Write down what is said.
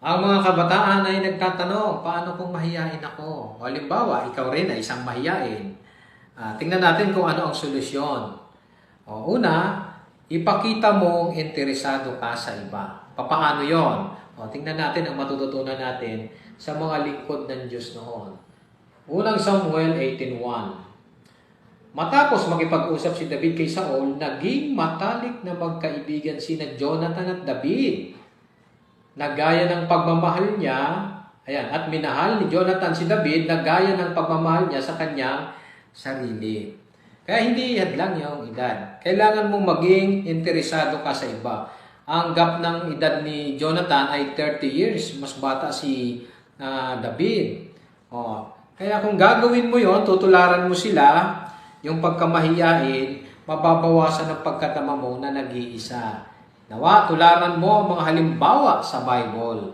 Ang mga kabataan ay nagtatanong, paano kung mahiyain ako? O halimbawa, ikaw rin ay isang mahiyain. Tingnan natin kung ano ang solusyon. Una, ipakita mong interesado ka sa iba. Papaano yon? Tingnan natin ang matututunan natin sa mga lingkod ng Diyos noon. Unang Samuel 18:1. Matapos makipag-usap si David kay Saul, naging matalik na magkaibigan sina Jonathan at David. Nagaya ng pagmamahal niya, at minahal ni Jonathan si David, nagaya ng pagmamahal niya sa kanyang sarili. Kaya hindi hadlang yung edad. Kailangan mong maging interesado ka sa iba. Ang gap ng edad ni Jonathan ay 30 years. Mas bata si David. Kaya kung gagawin mo yon, tutularan mo sila, yung pagkamahiyain, mababawasan ang pagkatama mo na nag-iisa. Nawa, tularan mo ang mga halimbawa sa Bible.